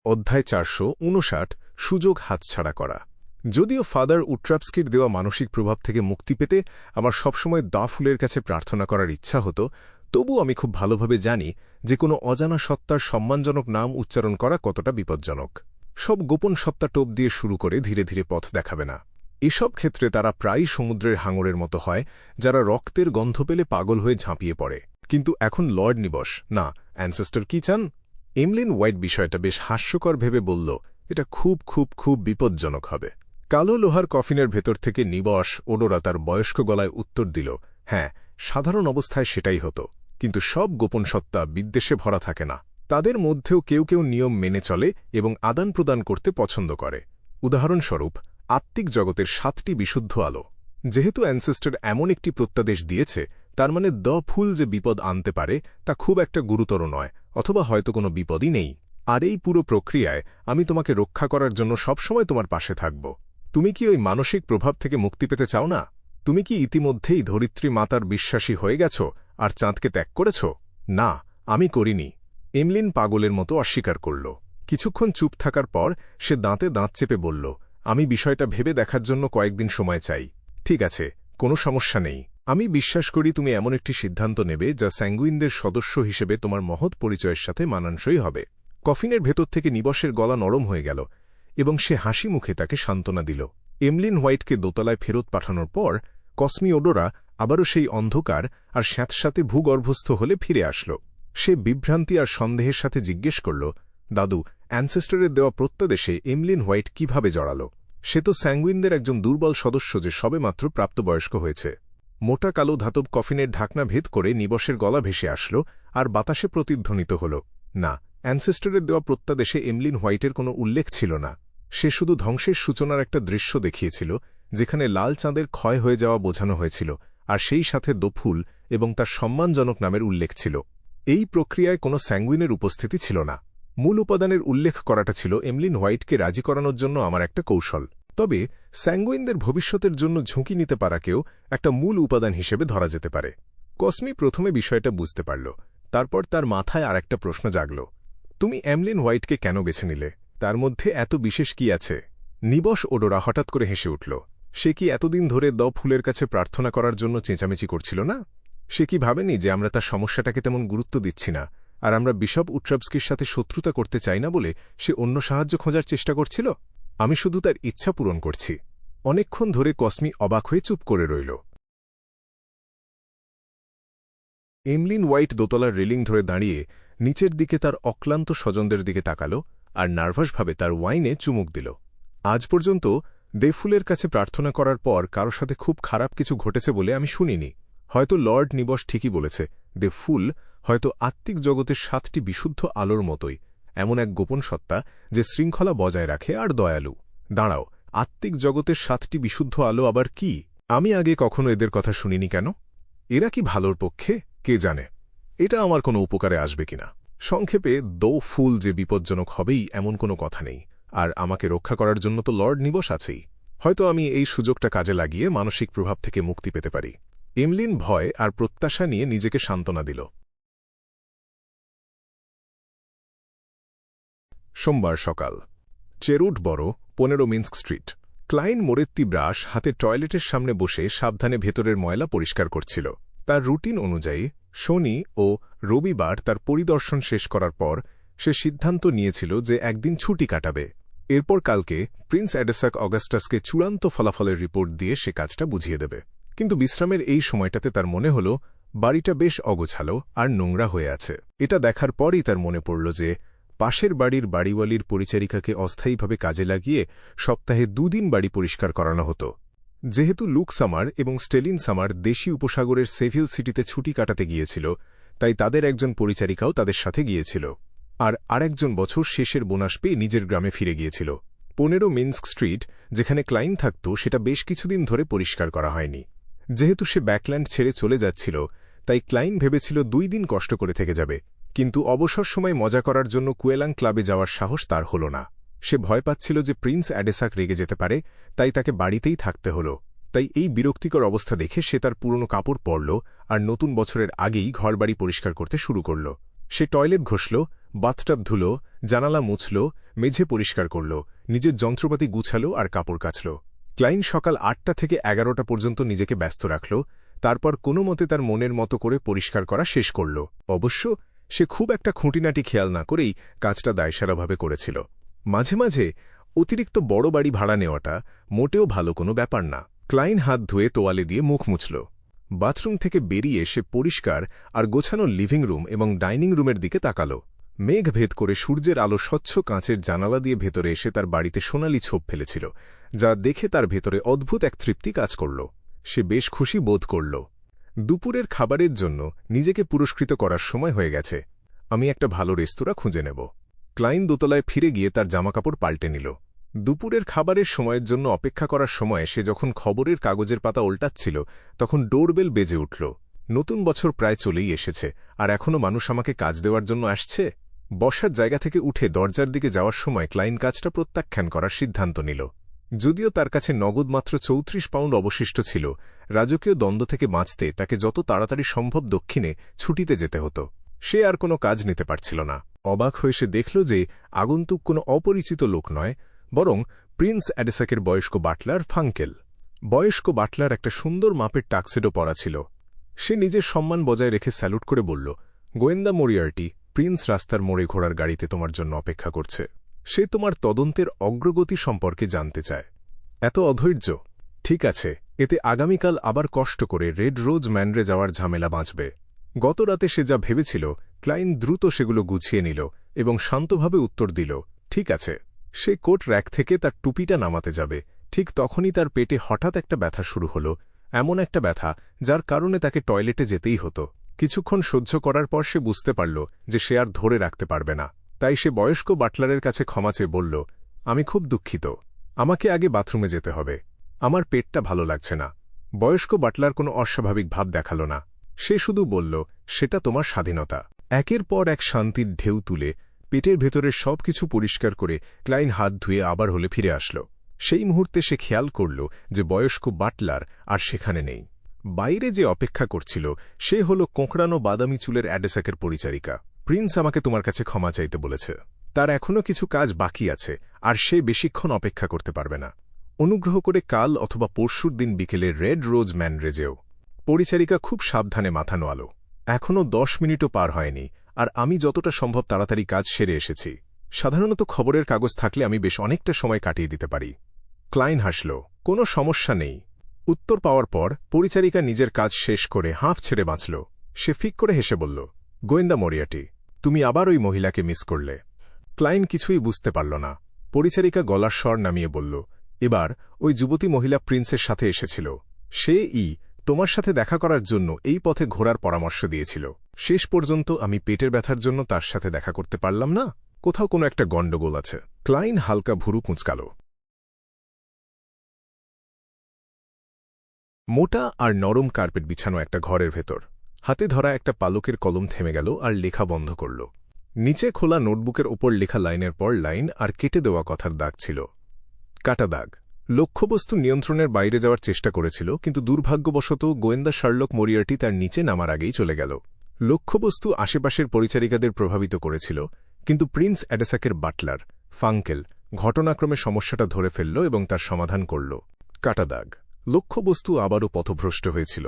অধ্যায় 459 সুযোগ হাতছাড়া করা। যদিও ফাদার উট্রাপস্কির দেওয়া মানসিক প্রভাব থেকে মুক্তি পেতে আমার সবসময় দা ফুলের কাছে প্রার্থনা করার ইচ্ছা হতো, তবু আমি খুব ভালোভাবে জানি যে কোনো অজানা সত্তার সম্মানজনক নাম উচ্চারণ করা কতটা বিপজ্জনক। সব গোপন সত্তা টোপ দিয়ে শুরু করে ধীরে ধীরে পথ দেখাবে না। এসব ক্ষেত্রে তারা প্রায়ই সমুদ্রের হাঙরের মতো হয়, যারা রক্তের গন্ধ পেলে পাগল হয়ে ঝাঁপিয়ে পড়ে। কিন্তু এখন লর্ড নিবস না, অ্যানসেস্টর কি চান? এমলিন হোয়াইট বিষয়টা বেশ হাস্যকর ভেবে বলল, এটা খুব খুব খুব বিপজ্জনক হবে। কালো লোহার কফিনের ভেতর থেকে নিবস ওডোরা তার বয়স্ক গলায় উত্তর দিল, হ্যাঁ, সাধারণ অবস্থায় সেটাই হতো, কিন্তু সব গোপন সত্তা বিদ্বেষে ভরা থাকে না। তাদের মধ্যেও কেউ কেউ নিয়ম মেনে চলে এবং আদান প্রদান করতে পছন্দ করে। উদাহরণস্বরূপ, আত্মিক জগতের 7টি বিশুদ্ধ আলো। যেহেতু অ্যানসেস্টর এমন একটি প্রত্যাদেশ দিয়েছে, তার মানে দ্য ফুল যে বিপদ আনতে পারে তা খুব একটা গুরুতর নয়, অথবা হয়তো কোনো বিপদই নেই। আর এই পুরো প্রক্রিয়ায় আমি তোমাকে রক্ষা করার জন্য সবসময় তোমার পাশে থাকব। তুমি কি ওই মানসিক প্রভাব থেকে মুক্তি পেতে চাও না? তুমি কি ইতিমধ্যেই ধরিত্রী মাতার বিশ্বাসী হয়ে গেছ আর চাঁদকে ত্যাগ করেছ? না, আমি করিনি। এমলিন পাগলের মতো অস্বীকার করল। কিছুক্ষণ চুপ থাকার পর সে দাঁতে দাঁত চেপে বলল, আমি বিষয়টা ভেবে দেখার জন্য কয়েকদিন সময় চাই। ঠিক আছে, কোনো সমস্যা নেই। আমি বিশ্বাস করি তুমি এমন একটি সিদ্ধান্ত নেবে যা স্যাঙ্গুইনদের সদস্য হিসেবে তোমার মহৎ পরিচয়ের সাথে মানানসই হবে। কফিনের ভেতর থেকে নিবসের গলা নরম হয়ে গেল এবং সে হাসি মুখে তাকে সান্ত্বনা দিল। এমলিন হোয়াইটকে দোতলায় ফেরত পাঠানোর পর কসমি ওডোরা আবারও সেই অন্ধকার আর স্যাঁতস্যাঁতে ভূগর্ভস্থ হলে ফিরে আসল। সে বিভ্রান্তি আর সন্দেহের সাথে জিজ্ঞেস করল, দাদু, অ্যানসেস্টরের দেওয়া প্রত্যাদেশে এমলিন হোয়াইট কিভাবে জড়াল? সে তো স্যাঙ্গুইনদের একজন দুর্বল সদস্য যে সবেমাত্র প্রাপ্তবয়স্ক হয়েছে। মোটা কালো ধাতব কফিনের ঢাকনা ভেদ করে নিবসের গলা ভেসে আসল আর বাতাসে প্রতিধ্বনিত হল, না, অ্যানসেস্টরের দেওয়া প্রত্যাদেশে এমলিন হোয়াইটের কোনো উল্লেখ ছিল না। সে শুধু ধ্বংসের সূচনার একটা দৃশ্য দেখিয়েছিল, যেখানে লাল চাঁদের ক্ষয় হয়ে যাওয়া বোঝানো হয়েছিল, আর সেই সাথে দোফুল এবং তার সম্মানজনক নামের উল্লেখ ছিল। এই প্রক্রিয়ায় কোনো স্যাঙ্গুইনের উপস্থিতি ছিল না। মূল উপাদানের উল্লেখ করাটা ছিল এমলিন হোয়াইটকে রাজি করানোর জন্য আমার একটা কৌশল। তবে স্যাঙ্গুইনদের ভবিষ্যতের জন্য ঝুঁকি নিতে পারাকেও একটা মূল উপাদান হিসেবে ধরা যেতে পারে। কসমি প্রথমে বিষয়টা বুঝতে পারল, তারপর তার মাথায় আর একটা প্রশ্ন জাগল, তুমি এমলিন হোয়াইটকে কেন বেছে নিলে? তার মধ্যে এত বিশেষ কি আছে? নিবস ওডোরা হঠাৎ করে হেসে উঠল। সে কি এতদিন ধরে দ্য ফুলের কাছে প্রার্থনা করার জন্য চেঁচামেচি করছিল না? সে কি ভাবেনি যে আমরা তার সমস্যাটাকে তেমন গুরুত্ব দিচ্ছি না, আর আমরা বিশপ উট্রাপস্কির সাথে শত্রুতা করতে চাই না বলে সে অন্য সাহায্য খোঁজার চেষ্টা করছিল? আমি শুধু তার ইচ্ছা পূরণ করছি। অনেকক্ষণ ধরে কসমি অবাক হয়ে চুপ করে রইল। এমলিন হোয়াইট দোতলার রেলিং ধরে দাঁড়িয়ে নিচের দিকে তার অক্লান্ত স্বজনদের দিকে তাকাল আর নার্ভাসভাবে তার ওয়াইনে চুমুক দিল। আজ পর্যন্ত দেফুলের কাছে প্রার্থনা করার পর কারো সাথে খুব খারাপ কিছু ঘটেছে বলে আমি শুনিনি। হয়তো লর্ড নিবস ঠিকই বলেছে, দেফুল হয়তো আত্মিক জগতের 7টি বিশুদ্ধ আলোর মতোই, এমন এক গোপন সত্তা যে শৃঙ্খলা বজায় রাখে আর দয়ালু। দাঁড়াও, আত্মিক জগতের 7টি বিশুদ্ধ আলো আবার কি? আমি আগে কখনো এদের কথা শুনিনি কেন? এরা কি ভালোর পক্ষে? কে জানে, এটা আমার কোনো উপকারে আসবে কিনা। সংক্ষেপে, দ্য ফুল যে বিপজ্জনক হবেই এমন কোনো কথা নেই, আর আমাকে রক্ষা করার জন্য তো লর্ড নিবস আছেই। হয়তো আমি এই সুযোগটা কাজে লাগিয়ে মানসিক প্রভাব থেকে মুক্তি পেতে পারি। এমলিন ভয় আর প্রত্যাশা নিয়ে নিজেকে সান্ত্বনা দিল। সোমবার সকাল, চেরুট বড়, 15 মিন্স্ক স্ট্রিট। ক্লাইন মোরেত্তি ব্রাশ হাতে টয়লেটের সামনে বসে সাবধানে ভেতরের ময়লা পরিষ্কার করছিল। তার রুটিন অনুযায়ী শনি ও রবিবার তার পরিদর্শন শেষ করার পর সে সিদ্ধান্ত নিয়েছিল যে একদিন ছুটি কাটাবে। এরপর কালকে প্রিন্স অ্যাডেসাক অগাস্টাসকে চূড়ান্ত ফলাফলের রিপোর্ট দিয়ে সে কাজটা বুঝিয়ে দেবে। কিন্তু বিশ্রামের এই সময়টাতে তার মনে হল বাড়িটা বেশ অগোছালো আর নোংরা হয়ে আছে। এটা দেখার পরই তার মনে পড়ল যে পাশের বাড়ির বাড়িওয়ালির পরিচারিকাকে অস্থায়ীভাবে কাজে লাগিয়ে সপ্তাহে 2 দিন বাড়ি পরিষ্কার করানো হতো। যেহেতু লুক সামার এবং স্টেলিন সামার দেশি উপসাগরের সেভিল সিটিতে ছুটি কাটাতে গিয়েছিল, তাই তাদের একজন পরিচারিকাও তাদের সাথে গিয়েছিল, আর আরেকজন বছর শেষের বোনাস পেয়ে নিজের গ্রামে ফিরে গিয়েছিল। 15 মিন্স্ক স্ট্রিট যেখানে ক্লাইন থাকত সেটা বেশ কিছুদিন ধরে পরিষ্কার করা হয়নি। যেহেতু সে ব্যাকল্যান্ড ছেড়ে চলে যাচ্ছিল, তাই ক্লাইন ভেবেছিল 2 দিন কষ্ট করে থেকে যাবে, কিন্তু অবসর সময় মজা করার জন্য কুয়েলাং ক্লাবে যাওয়ার সাহস তার হল না। সে ভয় পাচ্ছিল যে প্রিন্স অ্যাডেসাক রেগে যেতে পারে, তাই তাকে বাড়িতেই থাকতে হল। তাই এই বিরক্তিকর অবস্থা দেখে সে তার পুরনো কাপড় পরল আর নতুন বছরের আগেই ঘরবাড়ি পরিষ্কার করতে শুরু করল। সে টয়লেট ঘষল, বাথটাব ধুল, জানালা মুছল, মেঝে পরিষ্কার করল, নিজের যন্ত্রপাতি গুছাল আর কাপড় কাচল। ক্লাইন সকাল ৮টা থেকে ১১টা পর্যন্ত নিজেকে ব্যস্ত রাখল, তারপর কোনো মতে তার মনের মতো করে পরিষ্কার করা শেষ করল। অবশ্য সে খুব একটা খুঁটিনাটি খেয়াল না করেই কাজটা দায়সারাভাবে করেছিল। মাঝে মাঝে অতিরিক্ত বড় বাড়ি ভাড়া নেওয়াটা মোটেও ভালো কোনো ব্যাপার না। ক্লাইন হাত ধুয়ে তোয়ালে দিয়ে মুখ মুছল। বাথরুম থেকে বেরিয়ে সে পরিষ্কার আর গোছানো লিভিং রুম এবং ডাইনিং রুমের দিকে তাকাল। মেঘ ভেদ করে সূর্যের আলো স্বচ্ছ কাঁচের জানালা দিয়ে ভেতরে এসে তার বাড়িতে সোনালি ছোপ ফেলেছিল, যা দেখে তার ভেতরে অদ্ভুত এক তৃপ্তি কাজ করল। সে বেশ খুশি বোধ করল। দুপুরের খাবারের জন্য নিজেকে পুরস্কৃত করার সময় হয়ে গেছে। আমি একটা ভালো রেস্তোরাঁ খুঁজে নেব। ক্লাইন দোতলায় ফিরে গিয়ে তার জামাকাপড় পাল্টে নিল। দুপুরের খাবারের সময়ের জন্য অপেক্ষা করার সময় সে যখন খবরের কাগজের পাতা উল্টাচ্ছিল, তখন ডোরবেল বেজে উঠল। নতুন বছর প্রায় চলেই এসেছে, আর এখনও মানুষ আমাকে কাজ দেওয়ার জন্য আসছে। বসার জায়গা থেকে উঠে দরজার দিকে যাওয়ার সময় ক্লাইন কাজটা প্রত্যাখ্যান করার সিদ্ধান্ত নিল। যদিও তার কাছে নগদ মাত্র ৩৪ পাউন্ড অবশিষ্ট ছিল, রাজকীয় দ্বন্দ্ব থেকে বাঁচতে তাকে যত তাড়াতাড়ি সম্ভব দক্ষিণে ছুটিতে যেতে হতো। সে আর কোনো কাজ নিতে পারছিল না। অবাক হয়ে সে দেখল যে আগন্তুক কোনো অপরিচিত লোক নয়, বরং প্রিন্স অ্যাডেসাকের বয়স্ক বাটলার ফাঙ্কেল। বয়স্ক বাটলার একটা সুন্দর মাপের টাক্সেডো পরা ছিল। সে নিজের সম্মান বজায় রেখে স্যালুট করে বলল, গোয়েন্দা মরিয়ার্টি, প্রিন্স রাস্তার মোড়ে ঘোড়ার গাড়িতে তোমার জন্য অপেক্ষা করছে। সে তোমার তদন্তের অগ্রগতি সম্পর্কে জানতে চায়। এত অধৈর্য? ঠিক আছে, এতে আগামীকাল আবার কষ্ট করে রেড রোজ ম্যানরে যাওয়ার ঝামেলা বাঁচবে। গত রাতে সে যা ভেবেছিল, ক্লাইন দ্রুত সেগুলো গুছিয়ে নিল এবং শান্তভাবে উত্তর দিল, ঠিক আছে। সে কোট র্যাক থেকে তার টুপিটা নামাতে যাবে, ঠিক তখনই তার পেটে হঠাৎ একটা ব্যথা শুরু হল, এমন একটা ব্যথা যার কারণে তাকে টয়লেটে যেতেই হতো। কিছুক্ষণ সহ্য করার পর সে বুঝতে পারল যে সে আর ধরে রাখতে পারবে না। তাই সে বয়স্ক বাটলারের কাছে ক্ষমা চেয়ে বলল, আমি খুব দুঃখিত, আমাকে আগে বাথরুমে যেতে হবে, আমার পেটটা ভালো লাগছে না। বয়স্ক বাটলার কোনো অস্বাভাবিক ভাব দেখাল না। সে শুধু বলল, সেটা তোমার স্বাধীনতা। একের পর এক শান্তির ঢেউ তুলে পেটের ভেতরের সবকিছু পরিষ্কার করে ক্লাইন হাত ধুয়ে আবার হলে ফিরে আসল। সেই মুহূর্তে সে খেয়াল করল যে বয়স্ক বাটলার আর সেখানে নেই। বাইরে যে অপেক্ষা করছিল সে হল কোঁকড়ানো বাদামি চুলের অ্যাডেসাকের পরিচারিকা। প্রিন্স আমাকে তোমার কাছে ক্ষমা চাইতে বলেছে। তার এখনও কিছু কাজ বাকি আছে, আর সে বেশিক্ষণ অপেক্ষা করতে পারবে না। অনুগ্রহ করে কাল অথবা পরশুর দিন বিকেলে রেড রোজ ম্যানরে যেও। পরিচারিকা খুব সাবধানে মাথা নোয়াল। এখনও ১০ মিনিটও পার হয়নি, আর আমি যতটা সম্ভব তাড়াতাড়ি কাজ সেরে এসেছি। সাধারণত খবরের কাগজ থাকলে আমি বেশ অনেকটা সময় কাটিয়ে দিতে পারি। ক্লাইন হাসল, কোনো সমস্যা নেই। উত্তর পাওয়ার পর পরিচারিকা নিজের কাজ শেষ করে হাঁফ ছেড়ে বাঁচল। সে ফিক করে হেসে বলল, গোয়েন্দা মরিয়াটি, তুমি আবার ওই মহিলাকে মিস করলে। ক্লাইন কিছুই বুঝতে পারল না। পরিচারিকা গলার স্বর নামিয়ে বলল, এবার ওই যুবতী মহিলা প্রিন্সের সাথে এসেছিল। সে তোমার সাথে দেখা করার জন্য এই পথে ঘোরার পরামর্শ দিয়েছিল। শেষ পর্যন্ত আমি পেটের ব্যথার জন্য তার সাথে দেখা করতে পারলাম না। কোথাও কোনো একটা গণ্ডগোল আছে। ক্লাইন হালকা ভুরু কুঁচকাল। মোটা আর নরম কার্পেট বিছানো একটা ঘরের ভেতর হাতে ধরা একটা পালকের কলম থেমে গেল আর লেখা বন্ধ করল। নিচে খোলা নোটবুকের ওপর লেখা লাইনের পর লাইন আর কেটে দেওয়া কথার দাগ ছিল। কাটা দাগ। লক্ষ্যবস্তু নিয়ন্ত্রণের বাইরে যাওয়ার চেষ্টা করেছিল, কিন্তু দুর্ভাগ্যবশত গোয়েন্দা শার্লক মরিয়ার্টি তার নিচে নামার আগেই চলে গেল। লক্ষ্যবস্তু আশেপাশের পরিচারিকাদের প্রভাবিত করেছিল, কিন্তু প্রিন্স অ্যাডেসাকের বাটলার ফাঙ্কেল ঘটনাক্রমে সমস্যাটা ধরে ফেলল এবং তার সমাধান করল। কাটা দাগ। লক্ষ্যবস্তু আবারও পথভ্রষ্ট হয়েছিল।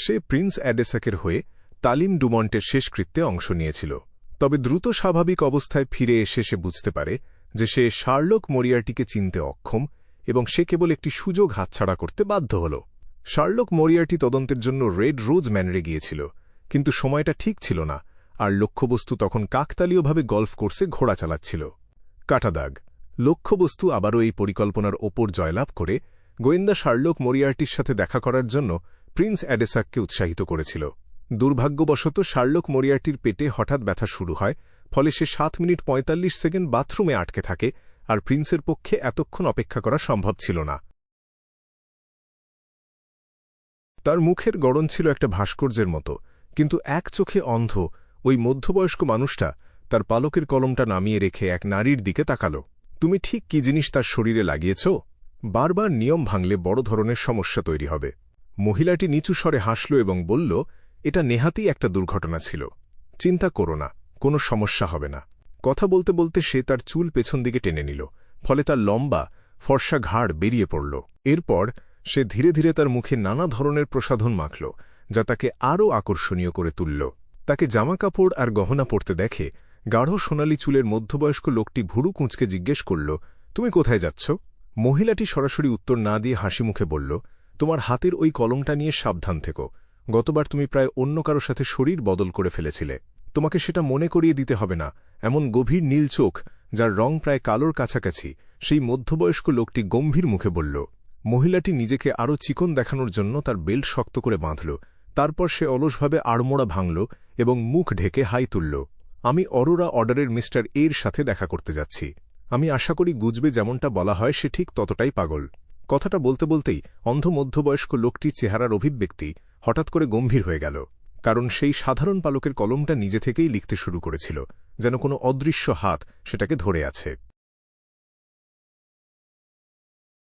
সে প্রিন্স অ্যাডেসাকের হয়ে তালিম ডুমন্টের শেষকৃত্যে অংশ নিয়েছিল। তবে দ্রুত স্বাভাবিক অবস্থায় ফিরে এসে সে বুঝতে পারে যে সে শার্লক মরিয়ার্টিকে চিনতে অক্ষম এবং সে কেবল একটি সুযোগ হাতছাড়া করতে বাধ্য হল। শার্লক মরিয়ার্টি তদন্তের জন্য রেড রোজ ম্যানরে গিয়েছিল, কিন্তু সময়টা ঠিক ছিল না, আর লক্ষ্যবস্তু তখন কাকতালীয়ভাবে গল্ফ কোর্সে ঘোড়া চালাচ্ছিল। কাটা দাগ। লক্ষ্যবস্তু আবারও এই পরিকল্পনার ওপর জয়লাভ করে গোয়েন্দা শার্লক মরিয়ার্টির সাথে দেখা করার জন্য প্রিন্স অ্যাডেসাককে উৎসাহিত করেছিল। দুর্ভাগ্যবশত শার্লক মরিয়ার্টির পেটে হঠাৎ ব্যথা শুরু হয়, ফলে সে ৭ মিনিট ৪৫ সেকেন্ড বাথরুমে আটকে থাকে, আর প্রিন্সের পক্ষে এতক্ষণ অপেক্ষা করা সম্ভব ছিল না। তার মুখের গড়ন ছিল একটা ভাস্কর্যের মতো, কিন্তু এক চোখে অন্ধ ওই মধ্যবয়স্ক মানুষটা তার পালকের কলমটা নামিয়ে রেখে এক নারীর দিকে তাকাল। তুমি ঠিক কি জিনিস তার শরীরে লাগিয়েছ? বারবার নিয়ম ভাঙলে বড় ধরনের সমস্যা তৈরি হবে। মহিলাটি নিচু স্বরে হাসল এবং বলল, এটা নেহাতই একটা দুর্ঘটনা ছিল। চিন্তা করো না, কোনো সমস্যা হবে না। কথা বলতে বলতে সে তার চুল পেছন দিকে টেনে নিল, ফলে তার লম্বা ফর্সা ঘাড় বেরিয়ে পড়ল। এরপর সে ধীরে ধীরে তার মুখে নানা ধরনের প্রসাধন মাখল, যা তাকে আরও আকর্ষণীয় করে তুলল। তাকে জামাকাপড় আর গহনা পরতে দেখে গাঢ় সোনালি চুলের মধ্যবয়স্ক লোকটি ভুরু কুঁচকে জিজ্ঞেস করল, তুমি কোথায় যাচ্ছ? মহিলাটি সরাসরি উত্তর না দিয়ে হাসি মুখে বলল, তোমার হাতের ওই কলমটা নিয়ে সাবধান থেকো। গতবার তুমি প্রায় অন্য কারো সাথে শরীর বদল করে ফেলেছিলে। তোমাকে সেটা মনে করিয়ে দিতে হবে না। এমন গভীর নীল চোখ, যার রং প্রায় কালোর কাছাকাছি, সেই মধ্যবয়স্ক লোকটি গম্ভীর মুখে বলল। মহিলাটি নিজেকে আরও চিকন দেখানোর জন্য তার বেল্ট শক্ত করে বাঁধল। তারপর সে অলসভাবে আড়মোড়া ভাঙল এবং মুখ ঢেকে হাই তুলল। আমি অরোরা অর্ডারের মিস্টার এর সাথে দেখা করতে যাচ্ছি। আমি আশা করি গুজবে যেমনটা বলা হয় সে ঠিক ততটাই পাগল। কথাটা বলতে বলতেই অন্ধ মধ্যবয়স্ক লোকটির চেহারার অভিব্যক্তি হঠাৎ করে গম্ভীর হয়ে গেল, কারণ সেই সাধারণ পালকের কলমটা নিজে থেকেই লিখতে শুরু করেছিল, যেন কোনো অদৃশ্য হাত সেটাকে ধরে আছে।